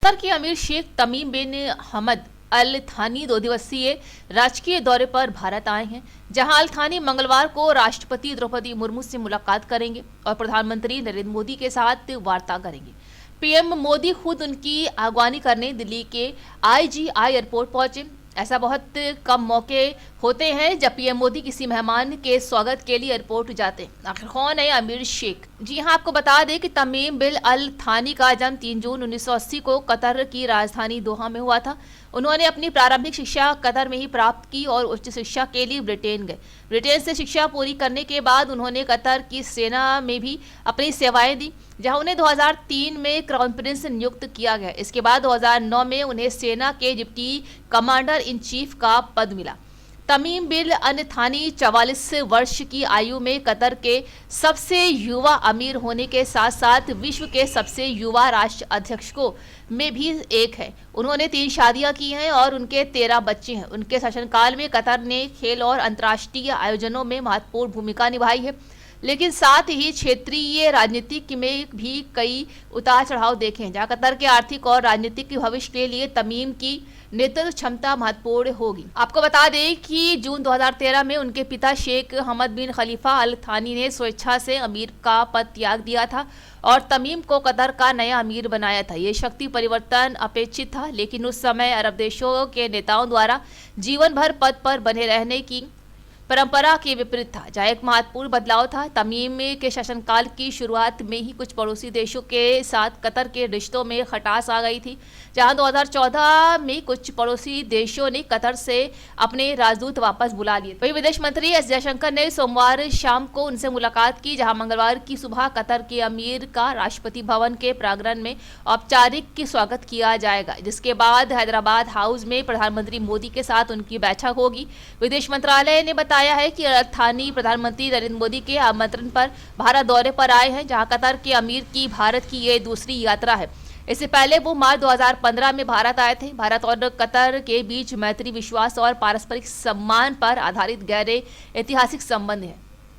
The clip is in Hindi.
कतर के अमीर शेख तमीम बिन हमद अल थानी 2 दिवसीय राजकीय दौरे पर भारत आए हैं, जहां अल थानी मंगलवार को राष्ट्रपति द्रौपदी मुर्मू से मुलाकात करेंगे और प्रधानमंत्री नरेंद्र मोदी के साथ वार्ता करेंगे। पीएम मोदी खुद उनकी अगवानी करने दिल्ली के IGI एयरपोर्ट पहुंचे। ऐसा बहुत कम मौके होते हैं जब पीएम मोदी किसी मेहमान के स्वागत के लिए एयरपोर्ट जाते हैं। आखिर कौन है अमीर शेख? जी हाँ, आपको बता दें कि तमीम बिन अल थानी का जन्म 3 जून 1980 को कतर की राजधानी दोहा में हुआ था। उन्होंने अपनी प्रारंभिक शिक्षा कतर में ही प्राप्त की और उच्च शिक्षा के लिए ब्रिटेन गए। ब्रिटेन से शिक्षा पूरी करने के बाद उन्होंने कतर की सेना में भी अपनी सेवाएं दी, जहां उन्हें 2003 में क्राउन प्रिंस नियुक्त किया गया। इसके बाद 2009 में उन्हें सेना के डिप्टी कमांडर इन चीफ का पद मिला। तमीम बिन अल थानी 44 वर्ष की आयु में कतर के सबसे युवा अमीर होने के साथ साथ विश्व के सबसे युवा राष्ट्र अध्यक्षों में भी एक है। उन्होंने 3 शादियां की हैं और उनके 13 बच्चे हैं। उनके शासनकाल में कतर ने खेल और अंतर्राष्ट्रीय आयोजनों में महत्वपूर्ण भूमिका निभाई है, लेकिन साथ ही क्षेत्रीय राजनीति में भी कई उतार चढ़ाव देखे हैं, जहां कतर के आर्थिक और राजनीतिक भविष्य के लिए तमीम की नेतृत्व क्षमता महत्वपूर्ण होगी। आपको बता दें कि जून 2013 में उनके पिता शेख हमद बिन खलीफा अल थानी ने स्वेच्छा से अमीर का पद त्याग दिया था और तमीम को कतर का नया अमीर बनाया था। ये शक्ति परिवर्तन अपेक्षित था, लेकिन उस समय अरब देशों के नेताओं द्वारा जीवन भर पद पर बने रहने की परंपरा के विपरीत था, जहाँ एक महत्वपूर्ण बदलाव था। तमीम के शासनकाल की शुरुआत में ही कुछ पड़ोसी देशों के साथ कतर के रिश्तों में खटास आ गई थी, जहां 2014 में कुछ पड़ोसी देशों ने कतर से अपने राजदूत वापस बुला लिए। वहीं विदेश मंत्री एस जयशंकर ने सोमवार शाम को उनसे मुलाकात की, जहां मंगलवार की सुबह कतर के अमीर का राष्ट्रपति भवन के प्रांगण में औपचारिक स्वागत किया जाएगा, जिसके बाद हैदराबाद हाउस में प्रधानमंत्री मोदी के साथ उनकी बैठक होगी। विदेश मंत्रालय ने बताया है कि अल थानी प्रधानमंत्री नरेंद्र मोदी के आमंत्रण पर भारत दौरे पर आए हैं, जहां कतर के अमीर की भारत की ये दूसरी यात्रा है। इससे पहले वो मार्च 2015 में भारत आए थे। भारत और कतर के बीच मैत्री, विश्वास और पारस्परिक सम्मान पर आधारित गहरे ऐतिहासिक संबंध है।